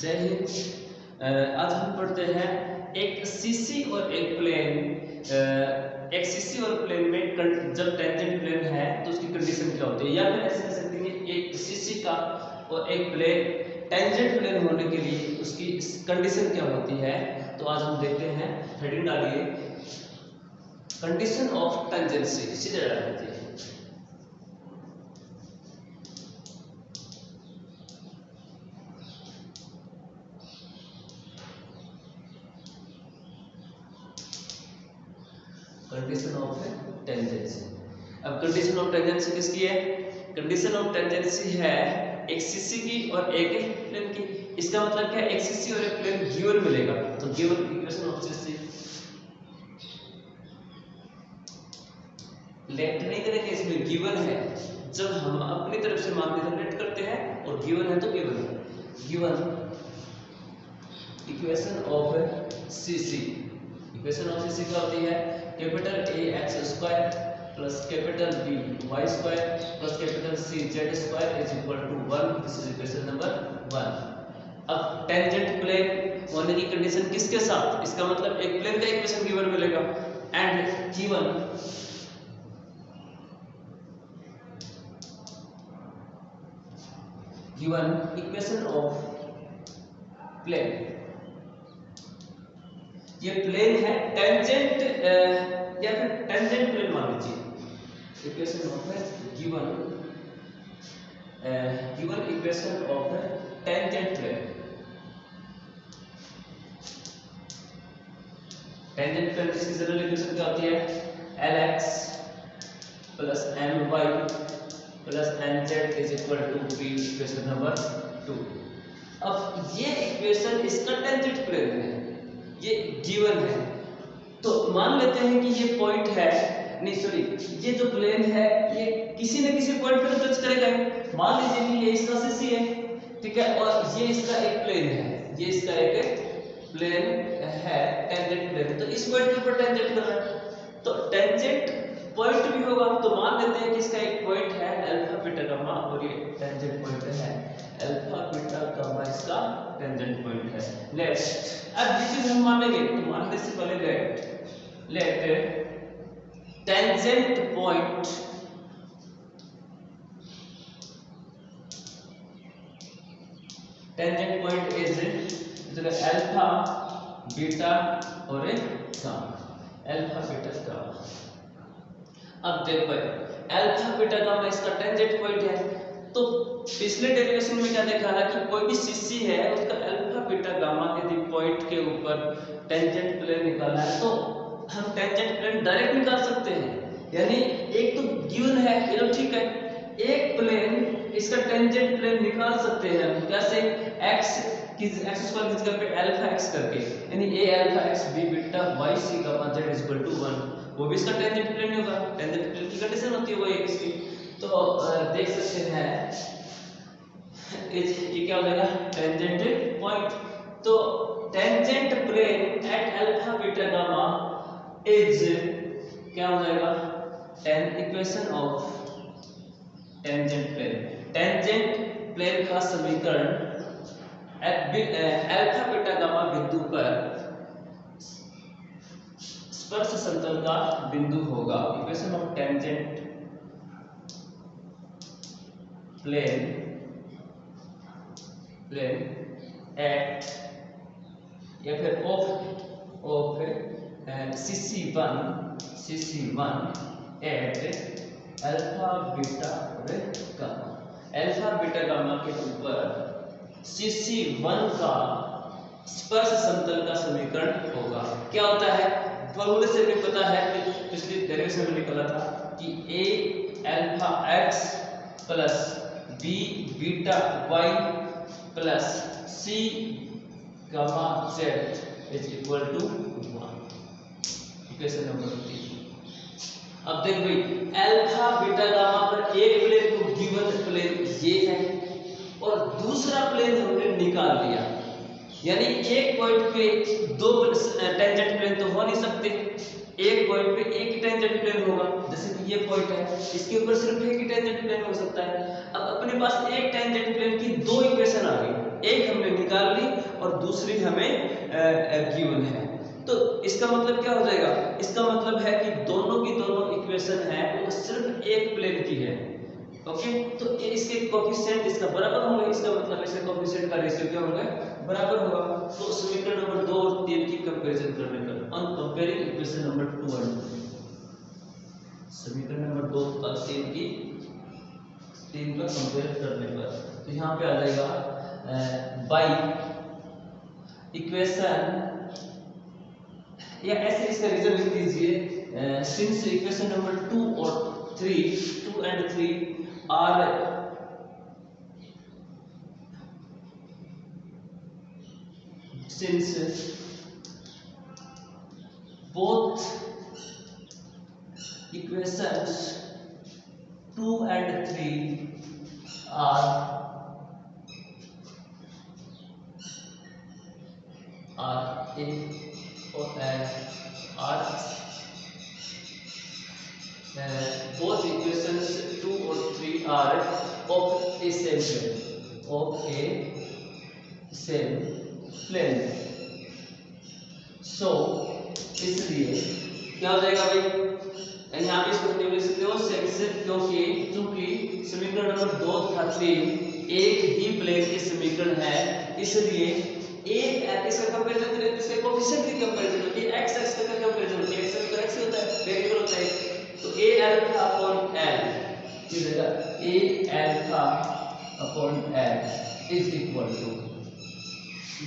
जय हिंद। आज हम पढ़ते हैं एक सीसी और एक प्लेन। एक सीसी और प्लेन में जब टेंजेंट प्लेन है तो उसकी कंडीशन क्या होती है, या फिर ऐसे कह सकते हैं एक सीसी का और एक प्लेन टेंजेंट प्लेन होने के लिए उसकी कंडीशन क्या होती है। तो आज हम देखते हैं, हेडिंग डालिए कंडीशन ऑफ टेंजेंसी, सीधे डाल दीजिए। Condition of tangency. अब कंडीशन ऑफ टेंजेंसी किसकी है? कंडीशन ऑफ टेंजेंसी है एक सीसी की और एक प्लेन की। इसका मतलब क्या है, एक सीसी और एक प्लेन गिवन मिलेगा तो given equation of CC let नहीं करेंगे, इसमें गिवन है। जब हम अपनी तरफ से मान लेट करते हैं और गिवन है तो गिवन है। Given equation of CC, equation of CC क्या होती है? Capital a x square plus capital b y square plus capital c z square is equal to 1। This is equation number 1। अब टेंजेंट प्लेन होने की condition किसके साथ? इसका मतलब एक प्लेन का इक्वेशन गिवन मिलेगा and given equation of plane. ये प्लेन है टेंजेंट या फिर टेंजेंट प्लेन मान लीजिए। Equation of given equation of tangent plane. Tangent plane की जनरल इक्वेशन क्या होती है? Lx plus my plus nz is equal to b, equation number 2। अब ये इक्वेशन इसका टेंजेंट प्लेन है, ये गिवन है। तो मान लेते हैं कि ये पॉइंट है, नहीं सॉरी, ये जो प्लेन है ये किसी न किसी पॉइंट पर टच करेगा। मान लीजिए कि ये इसका सीसी है, ठीक है, और ये इसका एक प्लेन है, ये इसका एक प्लेन है, टेंजेंट प्लेन। तो इस पॉइंट के ऊपर टेंजेंट कर रहा है तो टेंजेंट पॉइंट भी होगा। तो मान लेते हैं कि इसका एक पॉइंट है अल्फा बीटा गामा और ये टेंजेंट पॉइंट है अल्फा बीटा गामा, इसका टेंजेंट पॉइंट है। लेट अब ये चीज हम मानेंगे तो मानने से पहले let tangent point is alpha beta और गामा, अल्फा बीटा गामा। अब देखो अल्फा बीटा गामा इसका टेंजेंट पॉइंट है। तो पिछले डेरिवेशन में क्या देखा था कि कोई भी सीसी है उसका अल्फा बीटा गामा यदि पॉइंट के ऊपर टेंजेंट प्लेन निकालना है तो हम टेंजेंट प्लेन डायरेक्ट निकाल सकते हैं। यानी एक तो गिवन है, ये तो ठीक है, एक प्लेन इसका टेंजेंट प्लेन निकाल सकते हैं हम कैसे? x स्क्वायर की जगह पे अल्फा x करके, यानी a alpha x b beta y c gamma z is equal to 1। वो भी इसका टेंजेंट प्लेन होगा। टेंजेंट प्लेन की कंडीशन होती है वो एक इसकी। तो देख सकते हैं ये क्या हो जाएगा? Tangent point. तो tangent plane at alpha beta gamma is क्या हो जाएगा? Equation of tangent plane. Tangent plane का समीकरण अल्फा बीटा गामा बिंदु पर स्पर्श समतल का बिंदु होगा। Equation of tangent plane at या फिर of CC1 at alpha beta gamma. Alpha beta gamma के ऊपर CC1 का स्पर्श समतल का समीकरण होगा। क्या होता है? फॉर्मूले से भी पता है, पिछली डेरिवेशन में निकला था कि a alpha x plus b beta y plus c gamma z is equal to 1, equation number 3। अब देख भाई, अल्फा बीटा गामा पर एक प्लेन को गिवन प्लेन ये है और दूसरा प्लेन हमने निकाल लिया। यानी एक पॉइंट पे दो टेंजेंट प्लेन तो हो नहीं सकते, एक पॉइंट पे एक ही टेंजेंट प्लेन होगा। जैसे कि ये पॉइंट है, इसके ऊपर सिर्फ एक ही टेंजेंट प्लेन हो सकता है। अब अपने पास एक टेंजेंट प्लेन की दो इक्वेशन आ गई, एक हमने निकाल ली और दूसरी हमें गिवन है। तो इसका मतलब क्या हो जाएगा, इसका मतलब है कि दोनों की दोनों इक्वेशन है वो सिर्फ एक प्लेन की है। ओके, तो इसके कोफिशिएंट इसका बराबर होंगे, इसका मतलब इसके कोफिशिएंट का रेशियो क्या होगा, बराबर होगा। तो समीकरण नंबर 2 और 3 की कंपैरिजन करने पर on comparing equation number 2 and 3, समीकरण नंबर 2 और 3 का कंपेयर करने पर तो यहाँ पे आ जाएगा बाई इक्वेशन, या ऐसे इसका रीजन लिख दीजिए, सिंस इक्वेशन नंबर 2 और 3 2 and 3 are since both equations 2 and 3 are both equations 2 or 3 are of a same plane, so इसलिए क्या हो जाएगा भाई, यहाँ पे इसको लिख सकते हो सेक्शन, क्योंकि चूंकि समीकरण नंबर 2 तथा 3 एक ही प्लेन के समीकरण है, इसलिए एक इसका कंपैरिजन करें तो इसके कोएफिशिएंट की कंपैरिजन होगी, x x का कंपैरिजन होगी, x तो x होता है, वेरिएबल होता है, तो a अल्फा अपॉन l की जगह a alpha upon l is equal to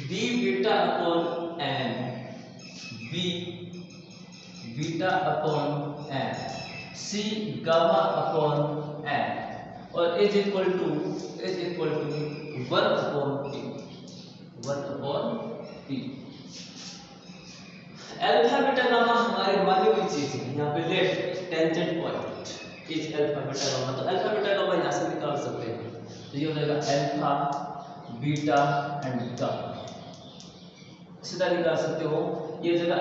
b beta upon n, b beta upon n, c gamma upon n, और is equal to 1 upon p। Alpha beta gamma हमारे मानी हुई चीज है, यहाँ पे let tangent point is alpha beta gamma, तो alpha beta gamma यहाँ से निकाल सकते हैं, तो ये हो जाएगा अल्फा बीटा एंड गामा, सीधा निकाल सकते हो। ये जगह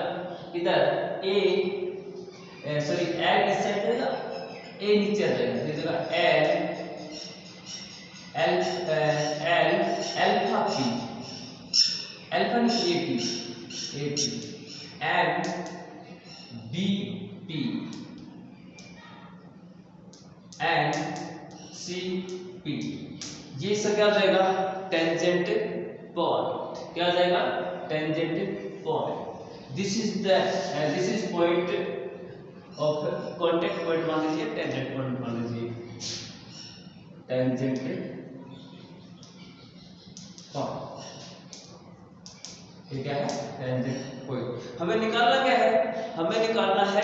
इधर एल इस साइड रहेगा, ए नीचे आ जाएगा, ये जगह एल अल्फा पी, अल्फा नहीं a p and b p and c p, ये सब क्या हो जाएगा, टेंजेंट पॉइंट, क्या हो जाएगा, tangent point. This is point of contact point मान लीजिए, टेंजेंट पॉइंट मान लीजिए, टेंजेंट पॉइंट, ठीक है, टेंजेंट पॉइंट। हमें निकालना क्या है, हमें निकालना है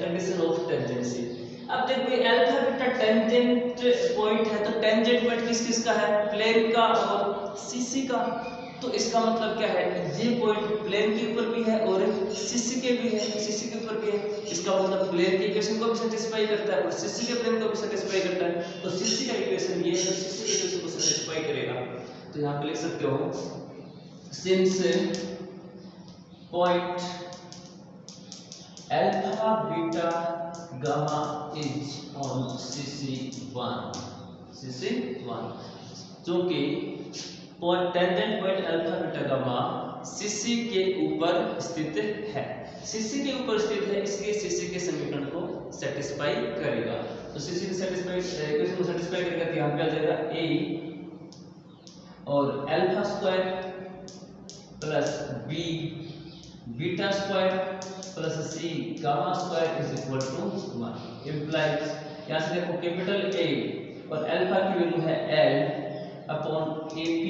कंडीशन ऑफ टेंजेंसी। अब देखिए अल्फा बीटा टेंजेंट पॉइंट है, तो टेंजेंट पॉइंट किस किस का है, प्लेन का और सीसी का, तो इसका मतलब क्या है, ये पॉइंट प्लेन के ऊपर भी है और सीसी के भी है, सीसी के ऊपर भी है, इसका मतलब प्लेन की इक्वेशन को भी सेटिस्फाई करता है और सीसी के प्लेन को भी सेटिस्फाई करता है, तो सीसी का इक्वेशन ये है, सीसी के इक्वेशन को सेटिस्फाई करेगा। तो यहाँ पे लिख सकते हो since point alpha beta gamma is on CC1, क्योंकि tangent point alpha beta gamma CC के ऊपर स्थित है, सीसी के ऊपर स्थित है, इसलिए सीसी के समीकरण को सेटिस्फाई करेगा, तो सीसी को सेटिस्फाई करेगा, तो यहाँ पे आ जाएगा a और alpha square plus b beta square plus c gamma square is equal to 1, implies यहाँ से देखो कैपिटल A और अल्फा की वैल्यू है l अपॉन AP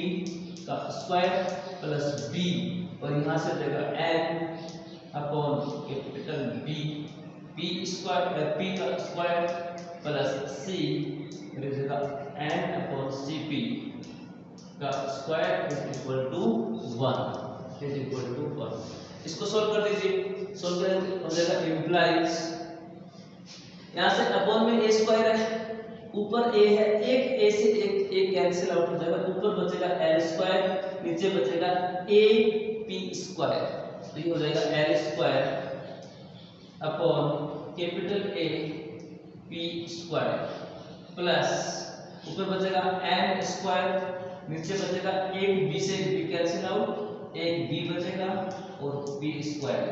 का स्क्वायर प्लस b, और यहाँ से देगा n upon capital B p square p का स्क्वायर प्लस c देगा n अपॉन cp का स्क्वायर इज इक्वल टू 1, इसको सोल्व कर दीजिए, सोल्व करेंगे हो जाएगा इंप्लाइज, यहाँ से अपॉन में a स्क्वायर है, ऊपर a है, एक a से एक कैंसिल आउट हो जाएगा, ऊपर बचेगा l स्क्वायर, नीचे बचेगा AP स्क्वायर, तो ये हो जाएगा l square upon capital A P square plus ऊपर बचेगा n स्क्वायर, नीचे बचेगा एक b से b कैंसिल आउट, एक b बचेगा और b स्क्वायर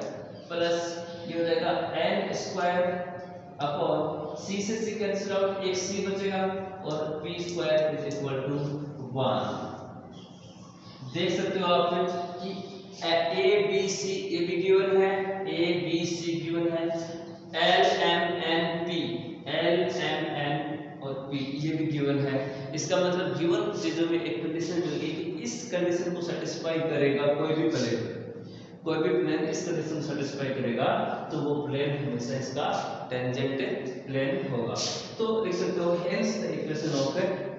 प्लस ये हो जाएगा n स्क्वायर अपॉन c से c कैंसिल आउट, एक c बचेगा और p square is equal to 1। देख सकते हो आप कि a b c a b given है, a b c गिवन है, l m n p l m n और p ये भी गिवन है। इसका मतलब गिवन चीजों में एक कंडीशन मिल गई कि इस कंडीशन को सेटिस्फाई करेगा कोई भी प्लेन इस कंडीशन को सेटिस्फाई करेगा तो वो प्लेन हमेशा इसका टेंजेंट प्लेन होगा। तो लिख सकते हो hence the equation of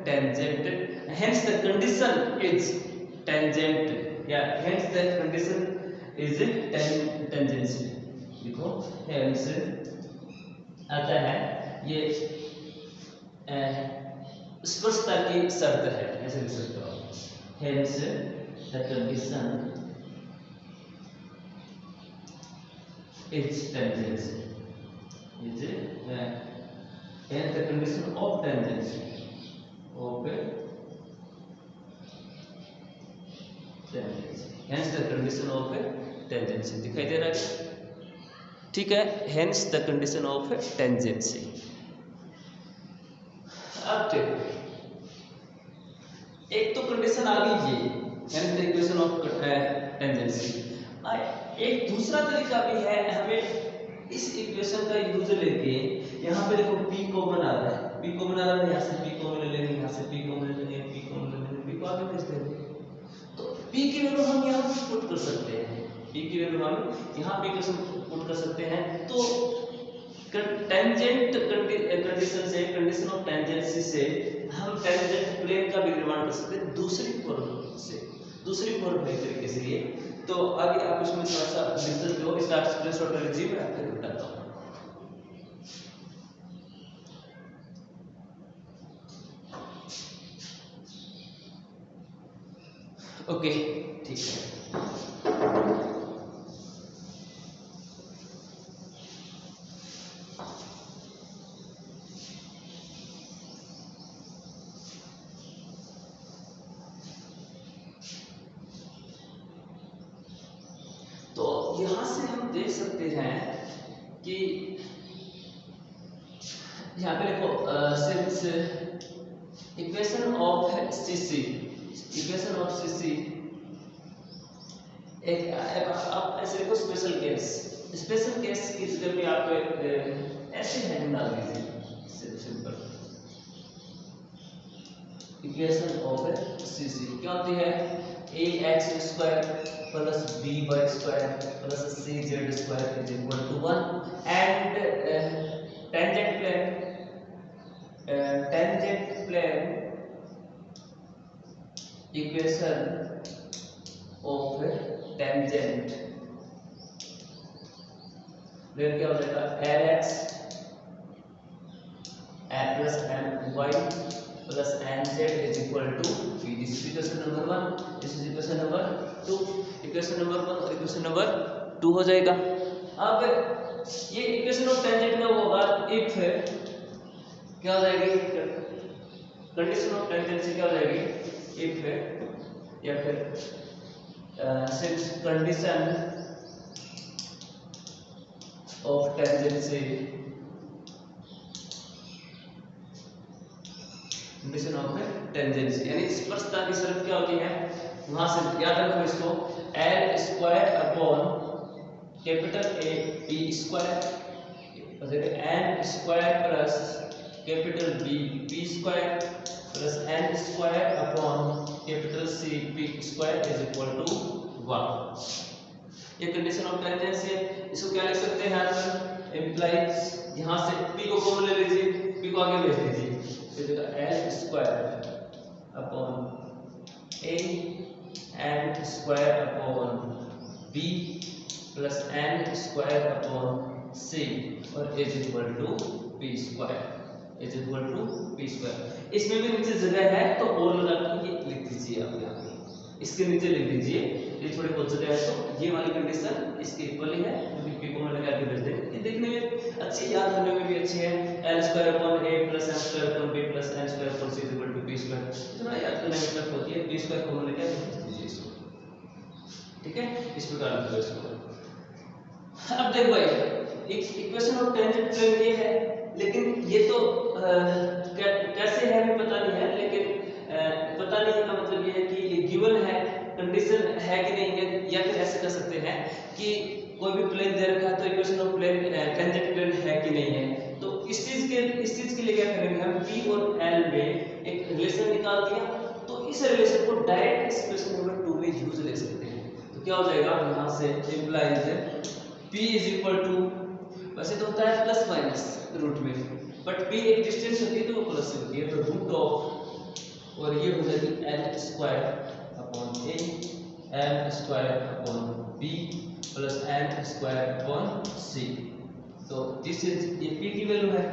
tangent, hence the condition is tangent या hence the condition is tangency. देखो हेंस आता है ये स्पर्शता की शर्त है, ऐसे लिख सकते हो। Hence the condition is tangency, is hence the condition of tangency of hence the condition of tangency दिखाई दे रहा है, ठीक है। Hence the condition of tangency. अब देखो एक तो कंडीशन आ गई ये hence the equation of tangency. एक दूसरा तरीका भी है, हमें इस इक्वेशन का यूज लेके यहाँ पे देखो p कॉमन आ रहा है, p कॉमन आ रहा है, यहाँ से p कॉमन ले लेंगे, यहाँ से p कॉमन ले लेंगे, p कॉमन ले लेंगे, p को आगे भेज देंगे। तो p की वैल्यू हम यहाँ पे पुट कर सकते हैं, p की वैल्यू हम यहाँ पे पुट कर सकते हैं। तो टेंजेंट कंडीशन से, कंडीशन ऑफ टेंजेंसी से हम टेंजेंट प्लेन का भी निर्माण कर सकते हैं दूसरी फॉर्म से, दूसरी फॉर्म में तरीके से ये। तो आगे आप इसमें थोड़ा सा लिख सकते हो, इसका एक्सप्रेस स्ट्रेटजी मैं आपको बताता हूँ। ओके ठीक है। तो यहां से हम देख सकते हैं कि यहाँ पे देखो since equation of CC, equation of CC एक आप ऐसे देखो स्पेशल केस की जगह पे आप ऐसे हेडिंग डाल दीजिए, सिंपल इक्वेशन ऑफ सीसी क्या होती है, ax square plus by square plus cz square is equal to 1 and tangent plane equation of tangent plane क्या हो जाएगा, lx plus my plus nz is equal to p। This is equation number 1, this is equation number 2। Equation number 1 और equation number 2 हो जाएगा। अब ये equation of tangent में होगा इफ क्या हो जाएगी, कंडीशन ऑफ टेंजेंसी क्या हो जाएगी, इफ या फिर since condition of tangency, condition of tangency यानी स्पर्शता की शर्त क्या होती है, वहां से याद रखो इसको, l square upon capital A p square n square plus capital B p square plus n square upon capital C p square is equal to 1। ये कंडीशन ऑफ टेंजेंसी है। इसको क्या लिख सकते हैं हम, इंप्लाइज यहाँ से p को कॉमन ले लीजिए, p को आगे भेज दीजिए, l square upon a n square upon b plus n square upon c और is equal to p square, is equal to p square. इसमें भी नीचे जगह है तो और लगा के लिख दीजिए आप यहाँ पे। इसके नीचे लिख दीजिए, ये थोड़ी बहुत जगह है तो ये वाली कंडीशन इसके इक्वल ही है, क्योंकि पी को मैंने करके भेज दें। ये देखने में अच्छी, याद होने में भी अच्छी है। L square upon A plus M square upon B plus N square upon c equal to P square, थोड़ा याद करने में टफ होती है। पी स्क्वायर को मैंने क्या भेज दीजिए इसको, ठीक है, इस प्रकार लिखो इसको। अब देख भाई इक्वेशन ऑफ टेंजेंट प्लेन ये है, लेकिन ये तो कैसे है हमें पता नहीं है, लेकिन पता नहीं का मतलब ये है कि ये गिवन है, कंडीशन है कि नहीं है, या फिर ऐसे कर सकते हैं कि कोई भी प्लेन दे रखा है तो equation of plane tangent plane है कि नहीं है। तो इस चीज के लिए क्या करेंगे हम, P और L में एक रिलेशन निकाल दिया, तो इस रिलेशन को डायरेक्ट इस इक्वेशन नंबर 2 में यूज ले सकते हैं। तो क्या हो जाएगा यहाँ से, implies P is equal to, वैसे तो होता है प्लस माइनस रूट में, बट P एक डिस्टेंस होती है तो वो प्लस होती है, तो रूट ऑफ, और ये हो जाएगी L square upon A M square upon B plus N square upon C. तो दिस इज, ये P की वैल्यू है,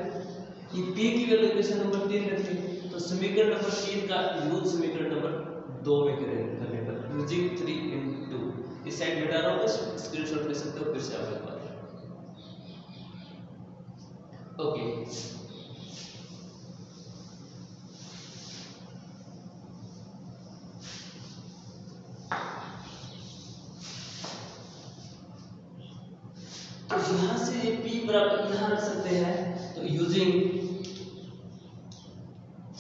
ये P की वैल्यू इक्वेशन नंबर 3 में थी, तो समीकरण नंबर 3 का यूज समीकरण नंबर 2 में करने पर यूजिंग 3 इन 2, इस साइड में डाल रहा हूँ, स्क्रीनशॉट ले सकते हो, फिर से आप एक बार। ओके तो यहां से ये P बराबर यहां रख सकते हैं, तो यूजिंग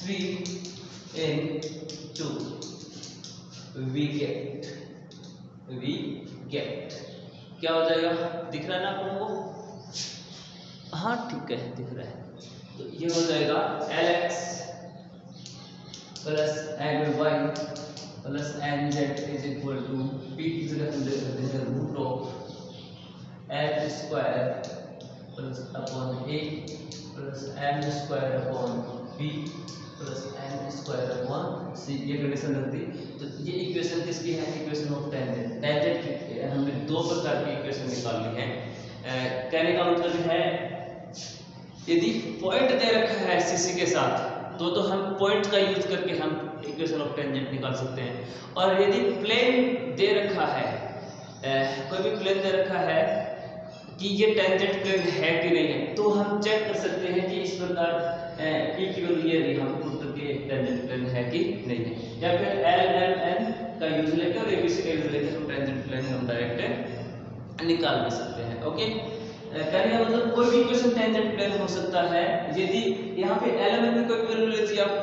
3 in 2 we get क्या हो जाएगा, दिख रहा है ना आप लोगों को? हाँ ठीक है, दिख रहा है। तो ये हो जाएगा Lx plus My plus Nz is equal to P की जगह हम ले सकते हैं root of L square plus upon A plus M square upon B plus N square upon C, ये कंडीशन रख दी। तो ये इक्वेशन किसकी है, इक्वेशन ऑफ टेंजेंट। टेंजेंट की हमने दो प्रकार की इक्वेशन निकालनी है। कहने का मतलब है यदि पॉइंट दे रखा है सीसी के साथ तो हम पॉइंट का यूज करके हम इक्वेशन ऑफ टेंजेंट निकाल सकते हैं, और यदि प्लेन दे रखा है, कोई भी प्लेन दे रखा है कि ये टेंजेंट प्लेन है कि नहीं है, तो हम चेक कर सकते हैं कि इस प्रकार P की वैल्यू ये रही, हम प्रूव करके टेंजेंट प्लेन है कि नहीं है, या फिर L M N का यूज लेकर और ABC का यूज लेकर हम टेंजेंट प्लेन हम डायरेक्ट निकाल भी सकते हैं। ओके, कहने का मतलब कोई भी इक्वेशन टेंजेंट प्लेन हो सकता है यदि यहाँ पे L M N में कोई वैल्यू लेती आप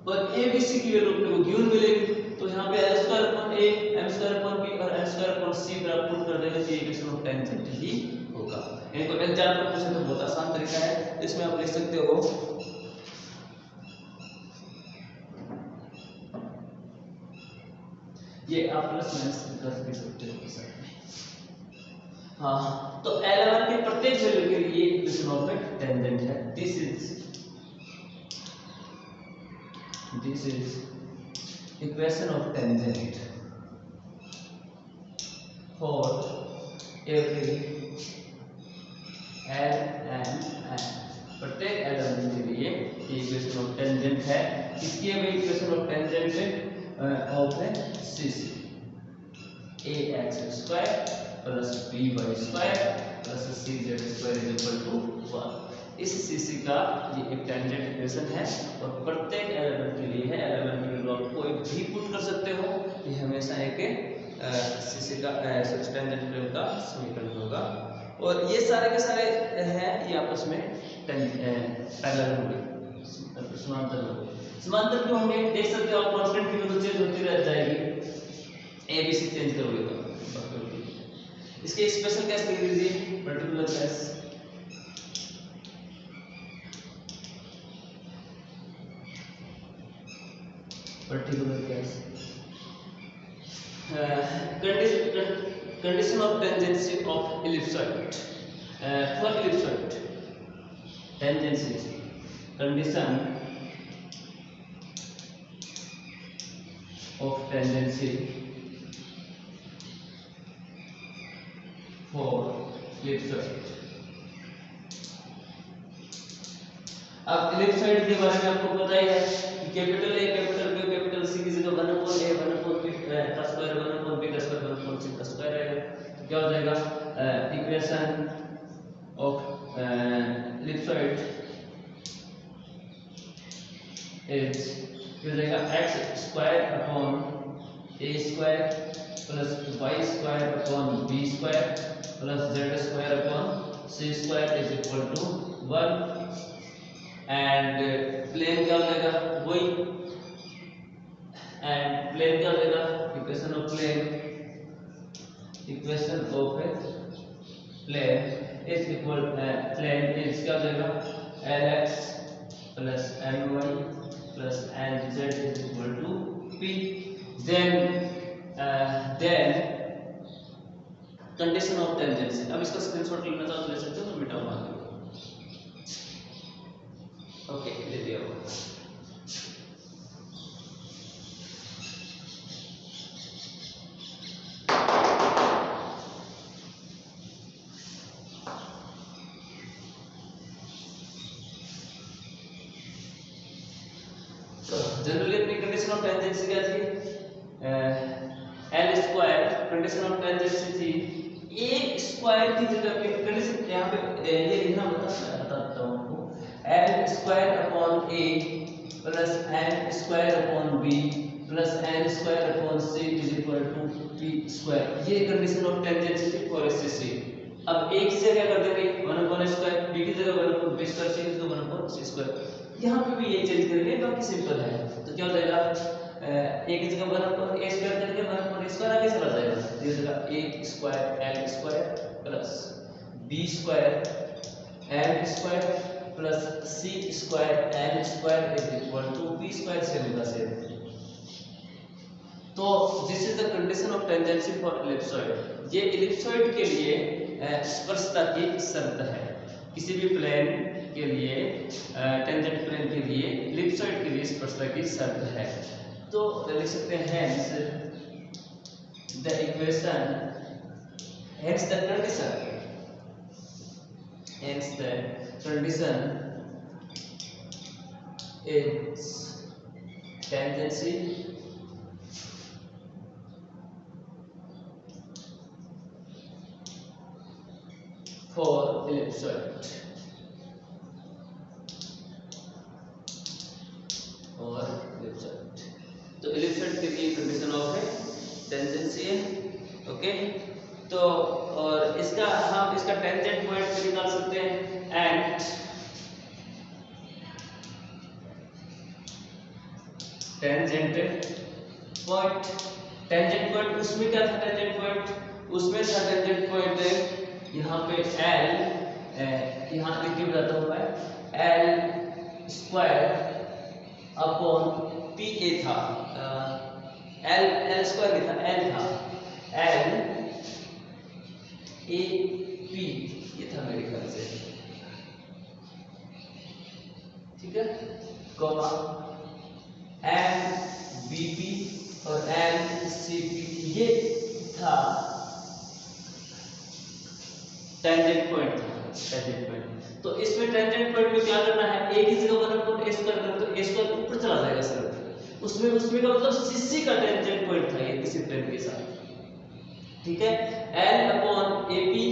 और ABC की वैल्यू अपने को गिवन मिलेगी, तो यहाँ पे L square upon A M square upon B और N स्क्वायर अपॉन C पर आप पुट कर देंगे तो ये इक्वेशन ऑफ टेंजेंट ही होगा। इनको एग्जांपल पूछे तो बहुत आसान तरीका है, इसमें आप लिख सकते हो ये आप प्लस माइनस कर भी सकते हो साथ में। हाँ, तो L1 के प्रत्येक वैल्यू के लिए इक्वेशन ऑफ टेंजेंट है। This is equation of tangent for every L M N, प्रत्येक L1 के लिए ये इक्वेशन ऑफ टेंजेंट है। इसकी अभी इक्वेशन ऑफ टेंजेंट ऑफ है CC ax square plus by square plus cz square is equal to 1। इस CC का ये एक टेंजेंट इक्वेशन है और प्रत्येक एलिमेंट के लिए है। एलिमेंट की वैल्यू आप कोई भी पुट कर सकते हो, ये हमेशा एक CC का टेंजेंट प्लेन का समीकरण होगा। और ये सारे के सारे हैं ये आपस में पैरेलल होंगे, समांतर होंगे। समांतर क्यों होंगे देख सकते हो आप, कांस्टेंट की वैल्यू चेंज होती रह जाएगी, ABC चेंज करोगे तो। इसके एक स्पेशल केस लिख लीजिए, particular case. Condition of tangency of ellipsoid. For ellipsoid, tangency condition of tangency for ellipsoid। अब ellipsoid के बारे में आपको पता ही है कि capital A capital B capital C की जगह 1/A 1/B का स्क्वायर 1 अपॉन b का स्क्वायर 1 अपॉन c का स्क्वायर रहेगा। तो क्या हो जाएगा इक्वेशन ऑफ एलिप्सॉइड इज क्या हो जाएगा x square upon a square plus y square upon b square plus z square upon c square is equal to 1 and plane क्या हो जाएगा वही एंड प्लेन क्या हो जाएगा equation of plane is equal plane is क्या हो जाएगा lx plus my plus nz is equal to p then condition of tangency. अब इसका स्क्रीनशॉट लेना चाहो तो ले सकते हो, मैं मिटाऊंगा आगे। ओके ले दिया हुआ। जनरली अपनी कंडीशन ऑफ टेंजेंसी क्या थी L square condition of tangency थी ए स्क्वायर की जगह पे कंडीशन यहाँ पे ये लिखना बताता हूँ आपको l square upon A plus N square upon B plus N square upon c is equal to P square. ये कंडीशन ऑफ टेंजेंसी थी फॉर एससी। अब ए की जगह कर देंगे 1 अपॉन स्क्वायर, बी की जगह 1 अपॉन बी स्क्वायर, सी की जगह 1 अपॉन सी स्क्वायर। यहाँ पे भी ये चेंज करेंगे, बाकी सिंपल है। तो क्या हो जाएगा ए की जगह 1 अपॉन ए स्क्वायर करके 1 अपॉन ए स्क्वायर आगे चला जाएगा, ये हो जाएगा A square L square plus B square L square plus C square L square is equal to P square same का सेम। तो this is the condition of tangency for ellipsoid. ये ellipsoid के लिए स्पर्शता की शर्त है। किसी भी प्लेन के लिए टेंजेंट प्लेन के लिए एलिप्सॉइड के लिए स्पर्शता की शर्त है। तो लिख सकते हैं hence the equation hence the condition is tangency for ellipsoid और ellipsoid। तो ellipsoid के लिए कंडीशन ऑफ है टेंजेंसी है। ओके तो और इसका हम इसका टेंजेंट पॉइंट भी निकाल सकते हैं एंड टेंजेंट पॉइंट उसमें क्या था टेंजेंट पॉइंट उसमें था टेंजेंट पॉइंट यहाँ पे L यहाँ लिख के बताता हूँ मैं L square upon P A था L स्क्वायर नहीं था L था L ए पी ये था मेरे ख्याल से, ठीक है, कॉमा एम बी पी और एम सी पी ये था टेंजेंट पॉइंट। तो इसमें टेंजेंट पॉइंट में क्या करना है ए की जगह 1 अपॉन ए स्क्वायर करें तो ए स्क्वायर ऊपर चला जाएगा सर। उसमें का मतलब सीसी का टेंजेंट पॉइंट था ये किसी प्लेन के साथ, ठीक है। L upon A P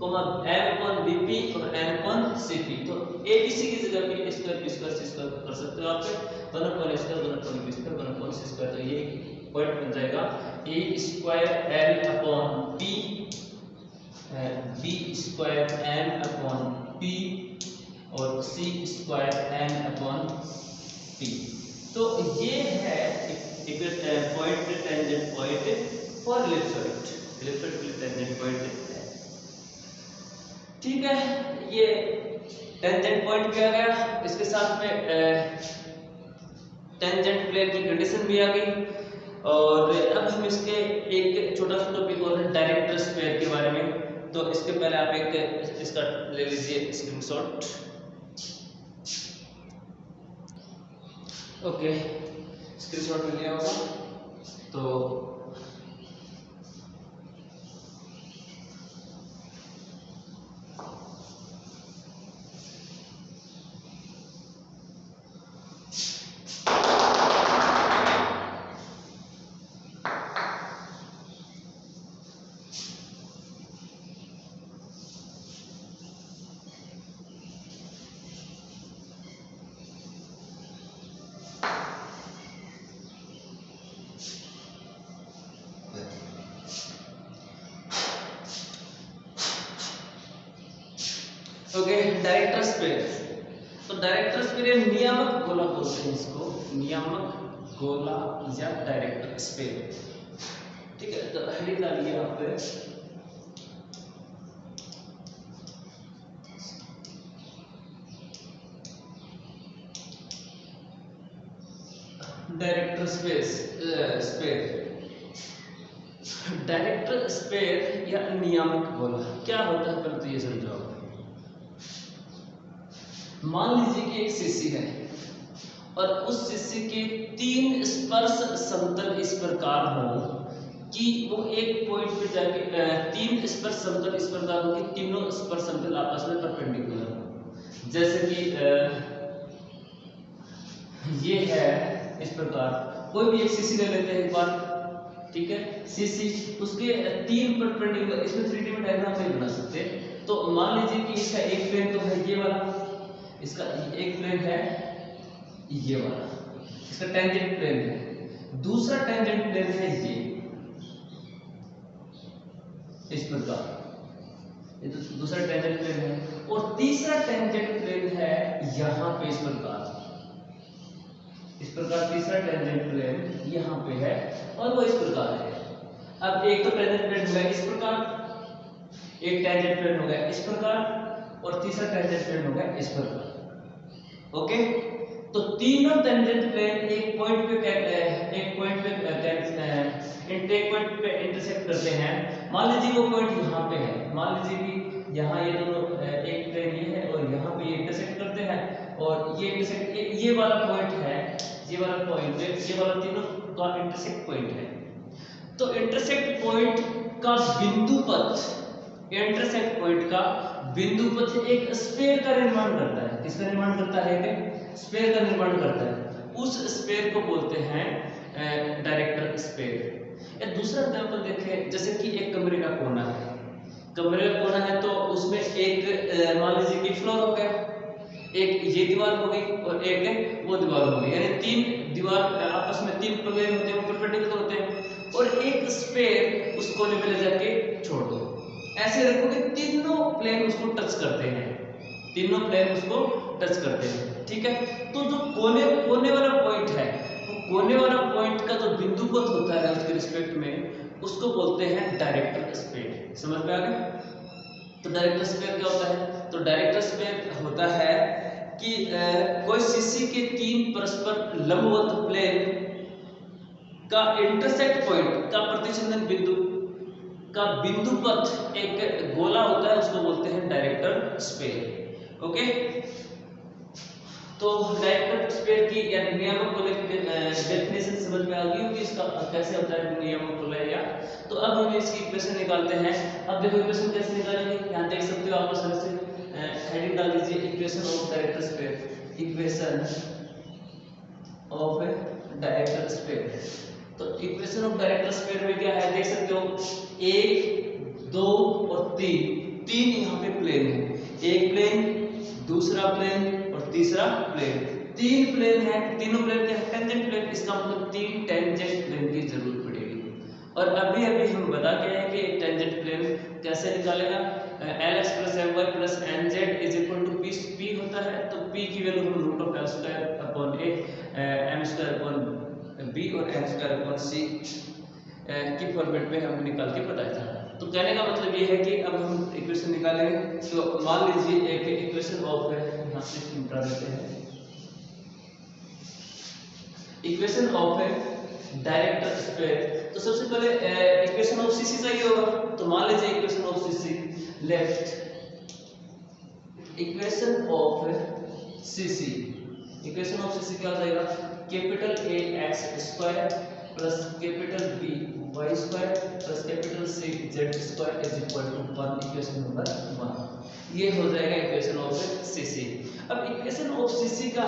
M upon B P और एम अपॉन सी पी। तो ए बी सी की जगह पे square B square C square कर सकते हो आप 1 upon A square 1 upon B square 1 upon C square. तो ये पॉइंट बन जाएगा A square L upon P B square M upon P और C square M upon P. तो ये है point tangent point for ellipsoid के लिए टेंजेंट पॉइंट है, ठीक है। ये टेंजेंट पॉइंट भी आ गया, इसके साथ में टेंजेंट प्लेन की कंडीशन भी आ गई। और अब हम इसके एक छोटा सा टॉपिक और है डायरेक्टर स्क्वायर के बारे में। तो इसके पहले आप एक इसका ले लीजिए स्क्रीनशॉट। ओके स्क्रीनशॉट ले लिया होगा तो ओके, डायरेक्टर स्पेयर। तो डायरेक्टर स्पेयर नियामक गोला बोलते हैं इसको, नियामक गोला या डायरेक्टर स्पेयर। ठीक है, तो हेडिंग डालिए यहाँ पे डायरेक्टर स्पेयर। डायरेक्टर स्पेयर या नियामक गोला क्या होता है, पहले तो ये समझाओ। मान लीजिए कि एक शिशि है और उस शिशि के 3 स्पर्श समतल इस प्रकार हो कि वो एक पॉइंट पे जाके 3 स्पर्श समतल इस प्रकार हो कि तीनों स्पर्श समतल आपस में परपेंडिकुलर हो। जैसे कि ये है इस प्रकार, कोई भी एक शिशि ले लेते हैं एक बार, ठीक है, शिशि उसके 3 परपेंडिकुलर, इसमें 3D में डायग्राम नहीं बना सकते। तो मान लीजिए कि इसका एक प्लेन तो है ये वाला, इसका एक प्लेन है ये वाला, इसका टेंजेंट प्लेन है, दूसरा टेंजेंट प्लेन है ये इस प्रकार, ये तो दूसरा टेंजेंट प्लेन है, और तीसरा टेंजेंट प्लेन है यहाँ पे इस प्रकार, इस प्रकार तीसरा टेंजेंट प्लेन यहाँ पे है और वो इस प्रकार है। अब एक तो टेंजेंट प्लेन हो गया इस प्रकार, एक टेंजेंट प्लेन हो गया इस प्रकार, और तीसरा टेंजेंट प्लेन हो गया इस प्रकार। ओके, तो तीनों टेंजेंट प्लेन एक पॉइंट पे इंटरसेक्ट करते हैं। मान लीजिए वो पॉइंट यहाँ पे है, मान लीजिए कि यहाँ ये दोनों एक प्लेन ये है और यहाँ पे ये इंटरसेक्ट करते हैं, और ये इंटरसेक्ट ये वाला पॉइंट है, ये वाला पॉइंट, ये वाला तीनों का इंटरसेक्ट पॉइंट है। तो इंटरसेक्ट पॉइंट का बिंदु पथ, इंटरसेक्ट पॉइंट का बिंदु पथ एक स्फीयर का निर्माण करता है। किसका निर्माण करता है? एक स्फीयर का निर्माण करता है। उस स्फीयर को बोलते हैं डायरेक्टर स्फीयर। एक दूसरा एग्जांपल देखें, जैसे कि एक कमरे का कोना है, कमरे का कोना है तो उसमें एक मान लीजिए कि फ्लोर हो गया, एक ये दीवार हो गई और एक वो दीवार हो गई, यानी 3 दीवार आपस में 3 प्लेन होते हैं, वो परपेंडिकुलर होते हैं, और एक स्फीयर उस कोने पे ले जाके छोड़ दो। ऐसे रखो कि तीनों प्लेन उसको टच करते हैं, तीनों प्लेन उसको टच करते हैं, ठीक है। तो जो कोने वाला पॉइंट है, वो कोने वाला पॉइंट का जो बिंदु पथ होता है उसके रिस्पेक्ट में, उसको बोलते हैं डायरेक्टर स्फीयर। समझ में आ गया? तो डायरेक्टर स्फीयर क्या होता है? तो डायरेक्टर स्फीयर होता है कि कोई शिशि के 3 परस्पर लंबवत प्लेन का इंटरसेक्ट पॉइंट का प्रतिच्छेदन बिंदु का बिंदु पथ एक गोला होता है, उसको बोलते हैं डायरेक्टर स्फीयर। ओके, तो डायरेक्टर स्फीयर की या नियामक गोले की डेफिनेशन समझ में आ गई होगी, इसका कैसे होता है नियामक गोला या। तो अब हम इसकी इक्वेशन निकालते हैं। अब देखो इक्वेशन कैसे निकालेंगे, यहाँ देख सकते हो आप आसानी से, हेडिंग डाल दीजिए equation of director sphere, equation of director sphere. तो इक्वेशन ऑफ डायरेक्टर स्फीयर में क्या है देख सकते हो, 1 2 और 3 यहाँ पे प्लेन है, एक प्लेन, दूसरा प्लेन और तीसरा प्लेन, 3 प्लेन है, तीनों प्लेन के टेंजेंट प्लेन, इसका मतलब 3 टेंजेंट प्लेन की जरूरत पड़ेगी। और अभी हम बता के हैं कि टेंजेंट प्लेन कैसे निकालेगा, Lx + My + Nz = P होता है, तो P की वैल्यू हम √L² / m² / b और n² / c की फॉर्मेट में हमने निकाल के बताया था। तो कहने का मतलब ये है कि अब हम इक्वेशन निकालेंगे। तो मान लीजिए एक इक्वेशन ऑफ है, यहाँ से मिटा देते हैं, इक्वेशन ऑफ है डायरेक्टर स्फीयर। तो सबसे पहले इक्वेशन ऑफ सीसी चाहिए होगा, तो मान लीजिए equation of CC, left equation of CC, equation of CC क्या हो जाएगा, capital A x² plus capital B y² plus capital C z² = 1, equation number 1। ये हो जाएगा इक्वेशन ऑफ सीसी। अब इक्वेशन ऑफ सीसी का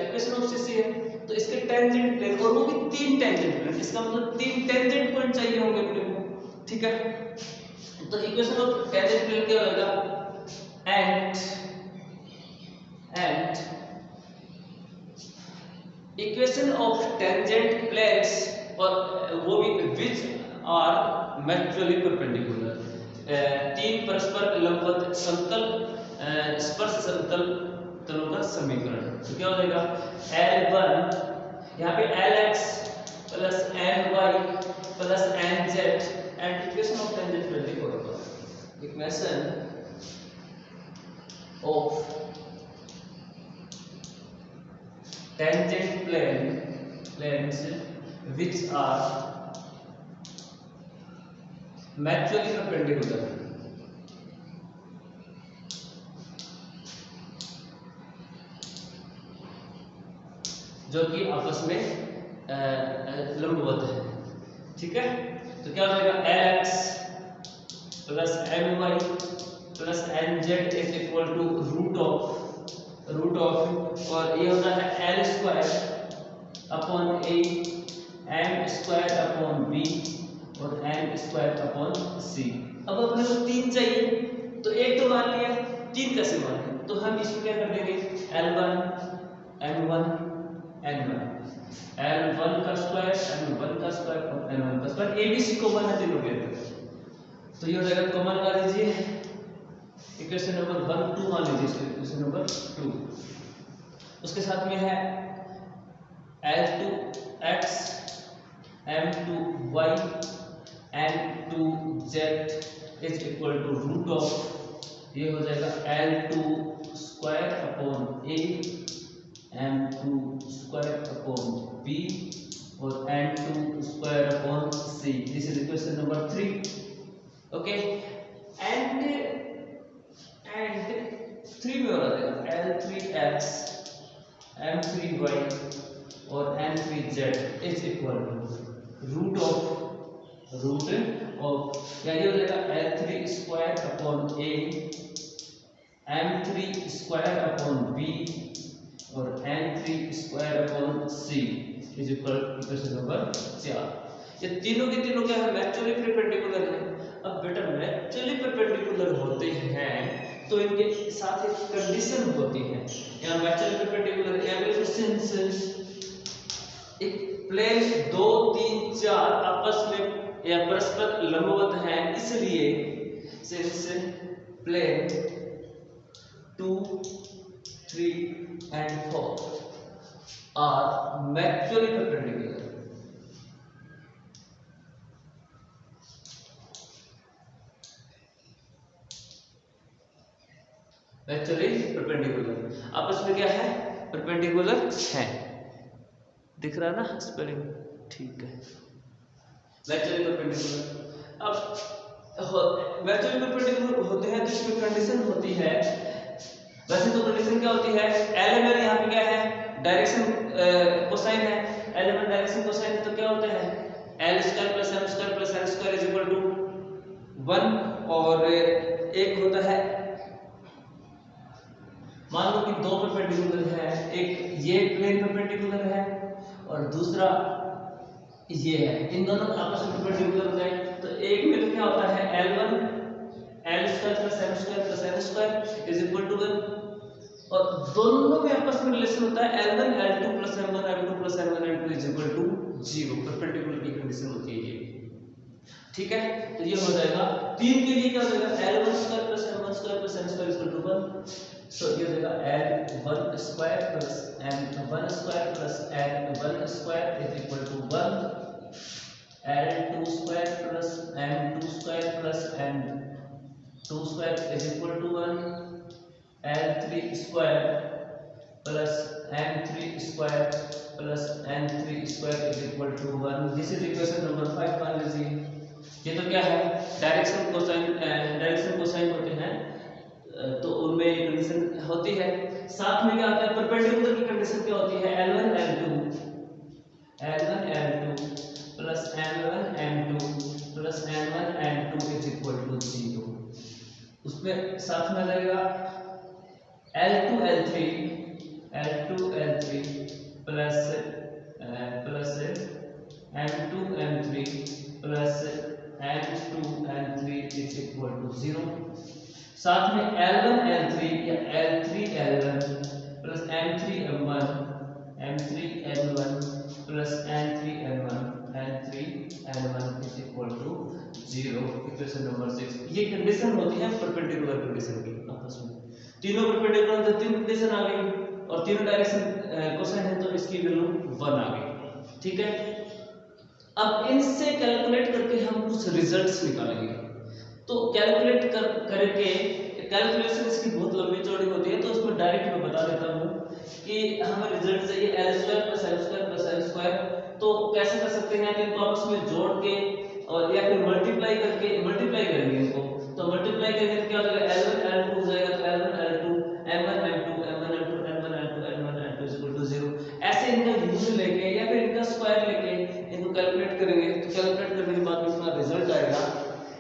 इक्वेशन ऑफ सीसी है, तो इसके टेंजेंट प्लेन, और वो भी 3 टेंजेंट प्लेन, इसका मतलब 3 टेंजेंट पॉइंट चाहिए होंगे अपने को, ठीक है। तो इक्वेशन ऑफ टेंजेंट प्लेन क्या होगा, and equation of tangent planes, और वो भी विच आर म्यूचुअली परपेंडिकुलर, 3 परस्पर लंबवत समतल स्पर्श समतल तलों का समीकरण। तो क्या हो जाएगा L1 यहाँ पे Lx plus My plus Nz and equation of tangent plane लिखो। Equation of tangent planes which are mutually perpendicular, जो कि आपस में लंबवत है। ठीक है, तो क्या हो जाएगा Lx plus My plus Nz is equal to root of और ये होता है L square upon A M square upon B और N स्क्वायर अपॉन C। अब अपने को 3 चाहिए, तो एक तो मान लिया, 3 कैसे माने, तो हम इसको क्या कर देंगे L1 M1 N1 L1 का स्क्वायर M1 का स्क्वायर और N1 का स्क्वायर, ABC कॉमन है तीनों के अंदर, तो ये हो जाएगा कॉमन लगा दीजिए। इक्वेशन नंबर 1 2 मान लीजिए इसको इक्वेशन नंबर 2। उसके साथ में है L2x M2y N2z is equal to root of, ये हो जाएगा L2 square upon A M2 square upon B और N2 square upon C। This is equation number 3। Okay, and 3 में हो जाएगा L3x M3y और N3z is equal to root of या ये हो जाएगा L3 square upon A M3 square upon B और N3 square upon C is equal equation number 4। ये तीनों के तीनों क्या है मैच्युअली परपेंडिकुलर है। अब बेटा मैच्युअली परपेंडिकुलर होते हैं तो इनके साथ एक कंडीशन होती है, यहाँ मैच्युअली परपेंडिकुलर सिंस एक प्लेन 2 3 4 आपस में या परस्पर लंबवत हैं, इसलिए since plane 2 3 and 4 are mutually perpendicular, आपस में क्या है परपेंडिकुलर है। दिख रहा है ना स्पेलिंग, ठीक है। मैच्युअली परपेंडिकुलर, अब मैच्युअली परपेंडिकुलर होते हैं तो इसमें कंडीशन होती है। वैसे तो कंडीशन क्या होती है, एलिमेंट यहाँ पे क्या है डायरेक्शन कोसाइन है, एलिमेंट डायरेक्शन कोसाइन है, तो क्या होता है L square plus M square plus N square is equal to 1 और एक होता है, मान लो कि 2 परपेंडिकुलर है, एक ये प्लेन परपेंडिकुलर है और दूसरा ये है, इन दोनों आपस में परपेंडिकुलर हो जाए तो एक में तो क्या होता है L1 L square plus M square plus N square is equal to 1 और दोनों में आपस में रिलेशन होता है L1 L2 plus M1 M2 plus N1 N2 is equal to 0। Perpendicular की कंडीशन होती है ये, ठीक है। तो ये हो जाएगा 3 के लिए क्या हो जाएगा L1 square plus M1 square plus N square is equal to 1, तो ये हो जाएगा L1 square plus M1 square plus N1 square is equal to 1, L2 square plus M2 square plus N2 square is equal to 1, L3 square plus M3 square plus N3 square is equal to 1। This is equation number 5 मान लीजिए। ये तो क्या है direction cosine होते हैं तो उनमें कंडीशन होती है। साथ में क्या होता है परपेंडिकुलर की कंडीशन क्या होती है L1 L2 plus M1 M2 plus N1 N2 is equal to 0। उसमें साथ में लगेगा L2 L3 plus M2 M3 plus N2 N3 is equal to 0। साथ में L1 L3 या L3 L1 plus M3 M1 M3 N1 plus N3 N1 is equal to 0। Equation number 6 ये condition होती है परपेंडिकुलर कंडीशन की आपस में। तीनों परपेंडिकुलर तो 3 कंडीशन आ गई और तीनों डायरेक्शन कोसाइन है तो इसकी वैल्यू 1 आ गई। ठीक है, अब इनसे कैलकुलेट करके हम कुछ रिजल्ट्स निकालेंगे। तो कैलकुलेट करके कैलकुलेशन इसकी बहुत लंबी चौड़ी होती है, तो उसमें डायरेक्ट मैं बता देता हूँ कि हमें रिजल्ट चाहिए L² + L² + L²। तो कैसे कर सकते हैं, तो इनको आपस में जोड़ के और या फिर मल्टीप्लाई करेंगे इनको। तो मल्टीप्लाई करेंगे तो क्या हो जाएगा, L1 L2 हो जाएगा, तो L1 L2 M1 M2 M1 M2 N1 N2 N1 N2 0। ऐसे इनका यूज लेके या फिर इनका स्क्वायर लेके इनको कैलकुलेट करेंगे। तो कैलकुलेट करने के बाद इसका रिजल्ट आएगा।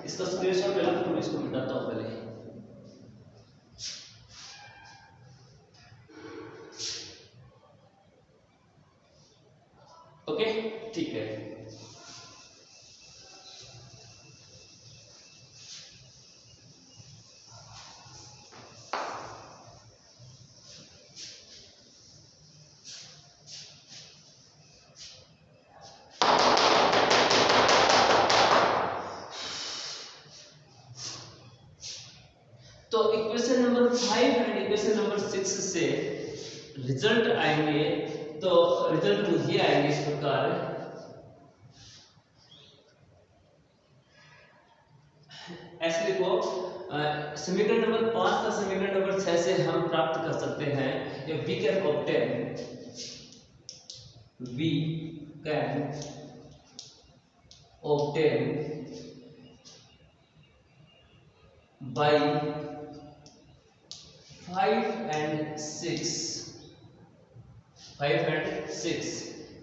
इसका स्क्रीनशॉट ले लो, तो मैं इसको मिटाता हूं पहले। ओके, ठीक है। तो equation number 5 and equation number 6 से रिजल्ट आएंगे। तो रिजल्ट ये आएंगे इस प्रकार, ऐसे लिखो, समीकरण नंबर 5 का समीकरण नंबर 6 से हम प्राप्त कर सकते हैं, या we can obtain by 5 and 6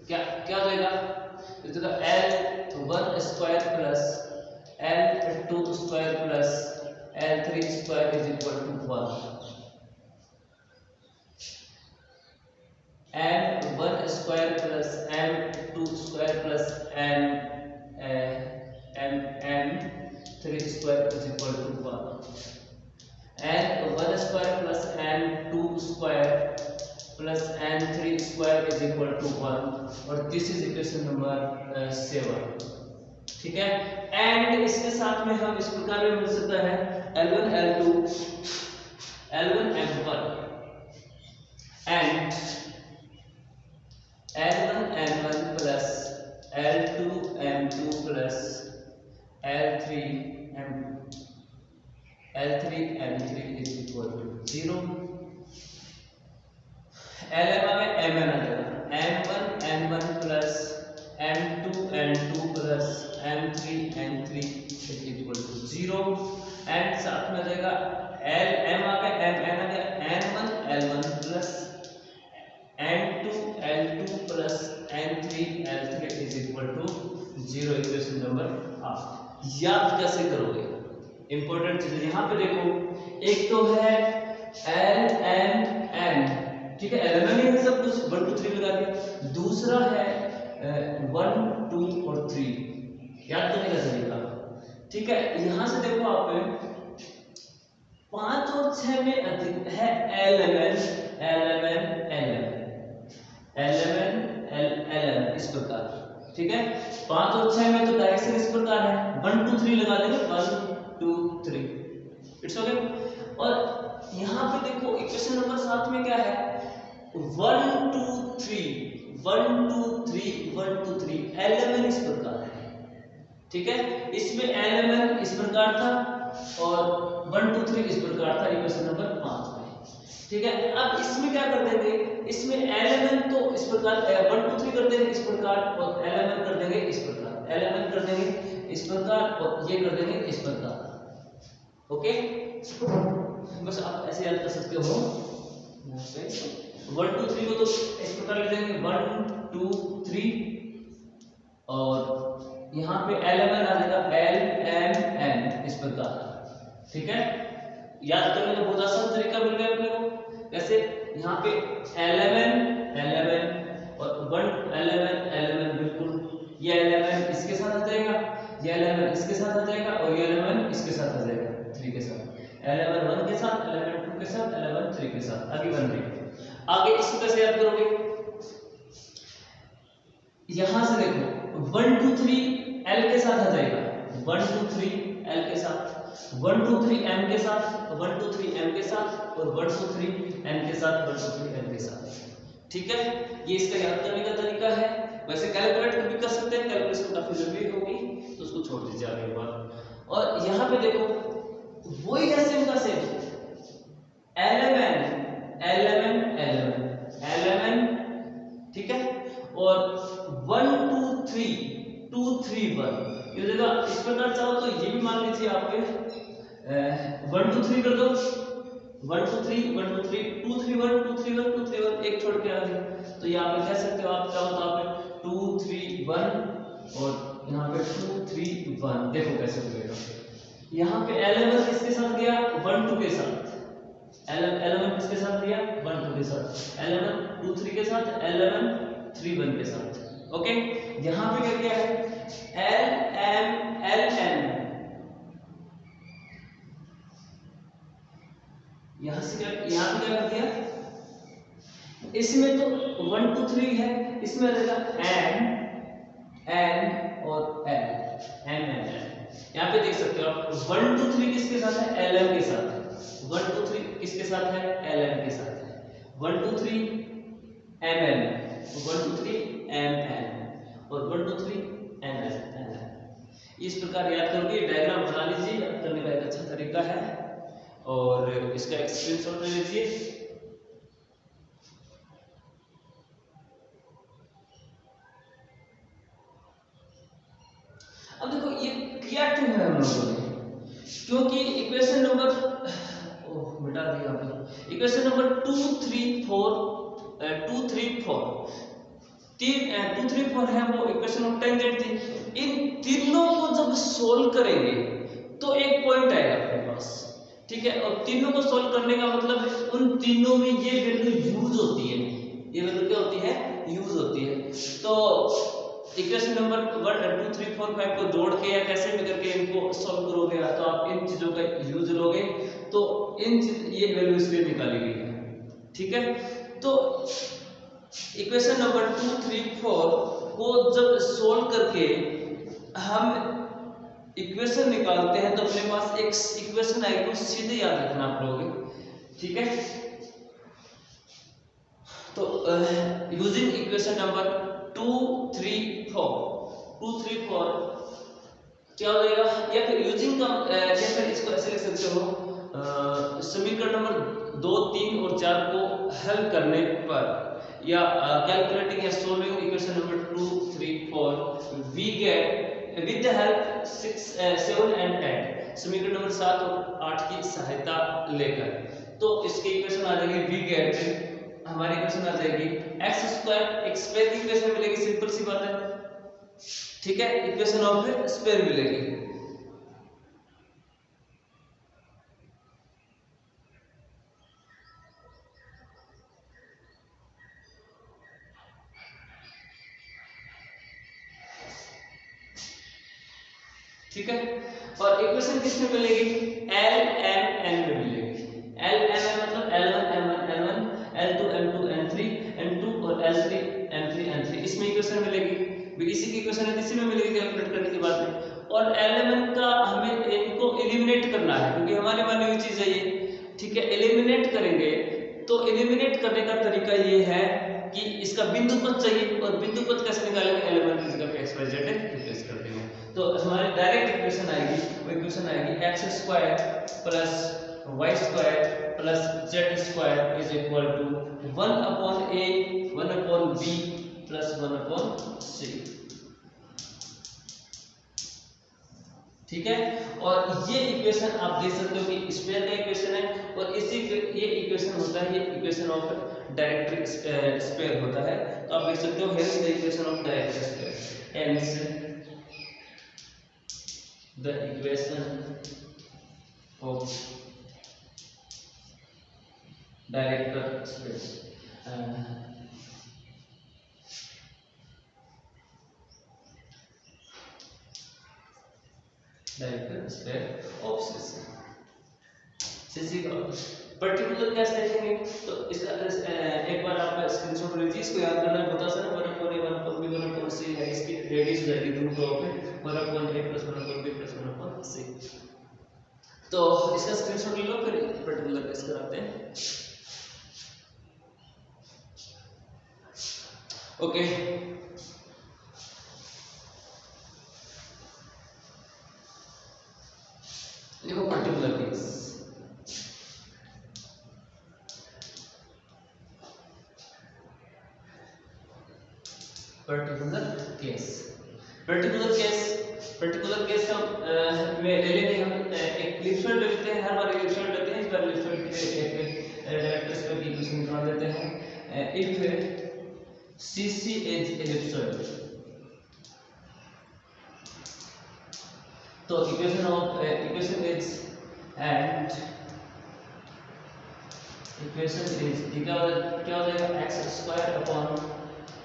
क्या क्या हो जाएगा, L1² plus L2² plus L3² is equal to 1। M1² plus M2² plus M3² is equal to 1। N1² plus N2² plus N3² is equal to 1, और दिस इज इक्वेशन नंबर 7। ठीक है, and इसके साथ में हम इस प्रकार में मिल सकता है L1 L2 L1 M1 and L1 M1 plus L2 M2 plus L3 M3 is equal to 0। LM में MN आ जाएगा, M1 N1 plus M2 N2 plus M3 N3 is equal to 0, and साथ में आ जाएगा LM आ गया, MN आ गया, N1 L1 plus N2 L2 plus N3 L3 is equal to 0। Equation number 8 याद कैसे करोगे, इंपॉर्टेंट चीज यहाँ पे देखो, एक तो है LMN, ठीक है, LMN ही सब कुछ 1 2 3 लगा दिया। दूसरा है 1 2 और 3, याद करने का तरीका, ठीक है। यहां से देखो आप 5 और 6 में अधिक है LMN इस प्रकार, ठीक है। 5 और 6 में तो डायरेक्शन इस प्रकार है, 1 2 3 लगा देंगे, 1 2 3, इट्स ओके। और यहाँ पे देखो इक्वेशन नंबर 7 में क्या है, 1 2 3 LMN इस प्रकार है, ठीक है। इसमें LMN इस प्रकार था और 1 2 3 इस प्रकार था इक्वेशन नंबर 5 में, ठीक है। अब इसमें क्या कर देंगे, इसमें LMN तो इस प्रकार 1 2 3 कर देंगे इस प्रकार, और LMN कर देंगे इस प्रकार, LMN कर देंगे इस प्रकार, और ये कर देंगे इस प्रकार, ओके। बस आप ऐसे याद कर सकते हो। 1 2 3 को तो इस प्रकार लिख देंगे 1 2 3, और यहाँ पे LMN आ जाएगा LMN इस प्रकार, ठीक है। याद करने का बहुत आसान तरीका मिल गया अपने को, जैसे यहाँ पे LMN और 1 LMN बिल्कुल, ये LMN इसके साथ आ जाएगा, ये LMN इसके साथ आ जाएगा, और ये LMN इसके साथ आ जाएगा 3 के साथ, LMN 1 के साथ, LMN 2 के साथ, LMN 3 के साथ, आगे बन रही। आगे इसको कैसे याद करोगे, यहां से देखो 1 2 3 L के साथ आ जाएगा, 1 2 3 L के साथ, 1 2 3 M के साथ, 1 2 3 M के साथ और 1 2 3 N के साथ, 1 2 3 N के साथ। ठीक है, ये इसका याद करने का तरीका है। वैसे कैलकुलेट भी कर सकते हैं, कैलकुलेशन काफी लंबी होगी तो उसको छोड़ दीजिए अगली बार। और यहाँ पे देखो वही है सेम का same, LMN LMN LMN LMN, ठीक है, और 1 2 3 2 3 1, ये जगह इस प्रकार चाहो तो ये भी मान लीजिए आप 1 2 3 कर दो, 1 2 3 1 2 3 2 3 1 2 3 1 2 3 1, एक छोड़ के आ गया, तो यहाँ पे कह सकते हो आप चाहो तो आप 2 3 1 और यहाँ पे 2 3 1, देखो कैसे बनेगा। यहाँ पे L11 किसके साथ गया, 1 2 के साथ, L11 किसके साथ गया, 1 2 के साथ, L11 2 3 के साथ, L11 3 1 के साथ। ओके, यहाँ पे क्या किया है, LMLN, यहाँ से क्या, यहाँ पे क्या कर दिया, इसमें तो 1 2 3 है, इसमें रहेगा N N और L, M N L। यहाँ पे देख सकते हो आप 1 2 3 किसके साथ है, LM के साथ है, 1 2 3 किसके साथ है, LM के साथ है, 1 2 3 MN, 1 2 3 MN और 1 2 3 NN। इस प्रकार याद करोगे, डायग्राम बना लीजिए, याद करने का एक अच्छा तरीका है और इसका एक स्क्रीनशॉट ले लीजिए। अब देखो ये किया क्यों है हम लोगों ने, क्योंकि इक्वेशन नंबर, ओह मिटा दिया आपने, इक्वेशन नंबर 2 3 4 2 3 4 2 3 4 है, वो इक्वेशन ऑफ टेंजेंट थी। इन तीनों को जब सोल्व करेंगे तो एक पॉइंट आएगा अपने पास, ठीक है, और तीनों को सोल्व करने का मतलब उन तीनों में ये वैल्यू यूज होती है, ये वैल्यू क्या होती है, यूज होती है। तो इक्वेशन नंबर 1 2 3 4 5 को जोड़ के या कैसे भी करके इनको सॉल्व करोगे तो आप इन चीजों का यूज लोगे, तो इन ये वैल्यू इसलिए निकाली गई है। ठीक है, तो इक्वेशन नंबर 2 3 4 को जब सोल्व करके हम इक्वेशन निकालते हैं तो अपने पास एक इक्वेशन आएगी, तो सीधे याद रखना आप लोग। ठीक है, तो यूजिंग इक्वेशन नंबर 2 3 4 2 3 4 क्या हो जाएगा, या फिर यूजिंग का या फिर इसको ऐसे लिख सकते हो, समीकरण नंबर 2 3 और 4 को हल करने पर या कैलकुलेटिंग या solving equation number 2 3 4 we get with the help 6 7 and 8, समीकरण नंबर 7 और 8 की सहायता लेकर, तो इसके इक्वेशन आ जाएगी वी गेट, हमारी इक्वेशन आ जाएगी x स्क्वायर, एक स्क्वायर की इक्वेशन मिलेगी, सिंपल सी बात है। ठीक है, इक्वेशन ऑफ स्क्वायर मिलेगी। ठीक है, और इक्वेशन किसमें मिलेगी, L M N में मिलेगी। L M N मतलब L1 M1 L1 L2 M2 N3 N2 और L3 M3 N3, इसमें इक्वेशन मिलेगी। इसी की इक्वेशन है, इसी में मिलेगी कैलकुलेट करने के बाद में। और एलिमेंट का हमें इनको एलिमिनेट करना है, क्योंकि हमारी मानी हुई चीज है ये। ठीक है, एलिमिनेट करेंगे तो एलिमिनेट करने का तरीका ये है कि इसका बिंदु पद चाहिए, और बिंदु पद कैसे निकालेंगे, एलिमेंट की जगह पे एक्स वाई जेड रिप्लेस कर देंगे, तो हमारी डायरेक्ट इक्वेशन आएगी, वो इक्वेशन आएगी X square plus Y square plus Z square is equal to 1 upon A 1 upon B plus 1 upon C. ठीक है, और ये इक्वेशन आप देख सकते हो कि स्क्वायर का इक्वेशन है, और इसी ये इक्वेशन होता है, ये इक्वेशन ऑफ डायरेक्ट स्क्वायर होता है, तो आप देख सकते हो hence the equation of direct square, hence the equation of direct square direct square of CC का पर्टिकुलर केस देखेंगे तो इसका एक बार आप स्क्रीनशॉट लीजिए, इसको याद करना है। बता सर 1/a 1/b 1/c है, इसकी रेडियस हो जाएगी root of 1/a + 1/b + 1/c। तो इसका स्क्रीनशॉट ले लो, फिर पर्टिकुलर केस कराते हैं। ओके देखो पर्टिकुलर केस, पर्टिकुलर केस का में ले लेंगे हम एक इलिप्सॉइड ले लेते हैं। हर बार इलिप्सॉइड लेते हैं, इस बार इलिप्सॉइड के लिए एक डायरेक्टर स्क्वायर की इक्वेशन निकाल देते हैं। इफ CC इज इलिप्सॉइड, तो इक्वेशन इज क्या हो जाएगा x² upon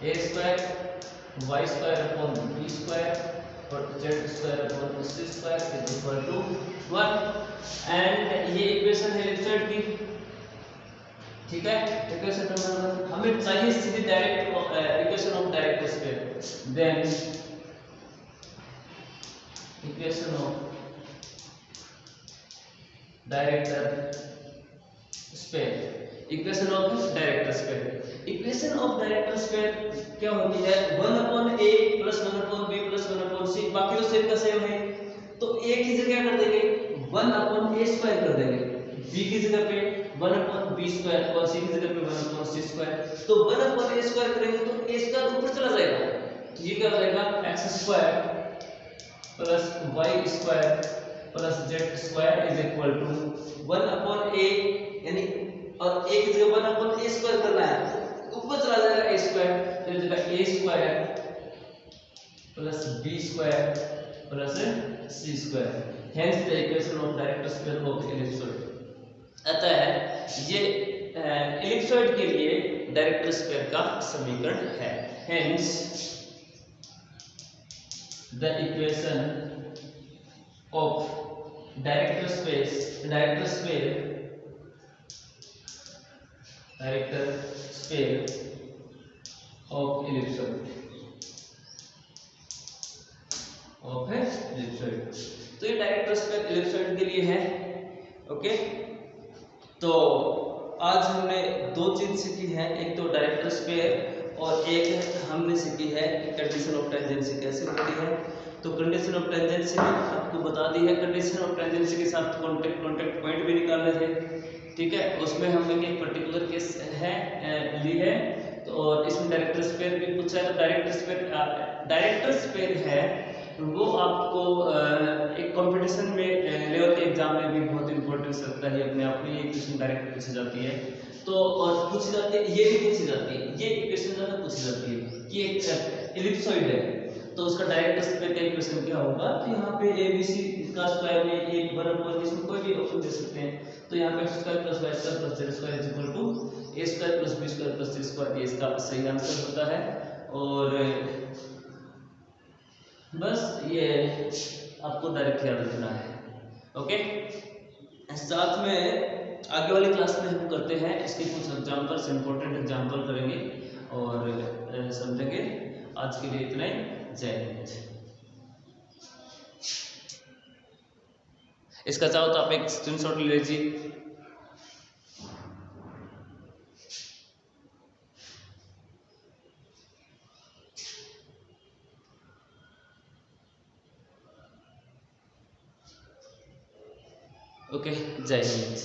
a² y² upon b² और z² upon c² is equal to 1। And ये इक्वेशन है इलिप्सॉइड की, ठीक है। इक्वेशन नंबर 1 हमें चाहिए सीधी direct equation of director square. Then equation of director square, equation of director square. Equation of director square क्या होती है 1/a + 1/b + 1/c, बाकी तो सेम का सेम है। तो a की जगह कर देंगे 1/a² कर देंगे, b की जगह पे 1/b² और c की जगह पे 1/c²। तो 1/a² करेंगे तो a² ऊपर चला जाएगा, तो ये क्या हो जाएगा x² + y² + z² is equal to 1/a, यानी और a की जगह 1/a² करना है तो ऊपर चला जाएगा a², तो ये जगह a² + b² + c²। Hence the equation of director square of ellipsoid. अतः ये इलिप्सॉइड के लिए डायरेक्टर स्क्वायर का समीकरण है। Hence the equation of director square of ellipsoid तो ये डायरेक्टर स्क्वायर इलिप्सॉइड के लिए है। ओके, तो आज हमने दो चीज सीखी है, एक तो डायरेक्टर स्क्वायर और एक हमने सीखी है कंडीशन ऑफ टेंजेंसी कैसे होती है। तो कंडीशन ऑफ टेंजेंसी आपको बता दी है, कंडीशन ऑफ टेंजेंसी के साथ कॉन्टेक्ट पॉइंट भी निकालने थे, ठीक है। उसमें हमने एक पर्टिकुलर केस है ली है, तो और इसमें डायरेक्टर स्क्वायर भी पूछा है। तो डायरेक्टर स्क्वायर है वो आपको एक कंपटीशन में लेवल के एग्जाम में भी बहुत इंपॉर्टेंस रखता है अपने आप में। ये क्वेश्चन डायरेक्ट पूछी जाती है, तो और पूछी जाती है, ये भी पूछी जाती है, ये इक्वेशन ज्यादा पूछी जाती है कि एक इलिप्सॉइड है तो उसका डायरेक्टर स्क्वायर का इक्वेशन क्या होगा। तो यहाँ पे ABC का स्क्वायर में एक 1/, इसमें कोई भी ऑप्शन दे सकते हैं। तो यहाँ पे x² + y² + z² is equal to a² + b² + c², ये इसका सही आंसर होता है। और बस ये आपको डायरेक्ट याद रखना है। ओके, साथ में आगे वाली क्लास में हम करते हैं इसके कुछ एग्जांपल्स, इंपॉर्टेंट एग्जांपल करेंगे और समझेंगे। आज के लिए इतना ही, जय हिंद। इसका चाहो तो आप एक स्क्रीनशॉट ले लीजिए। ओके, जय हिंद।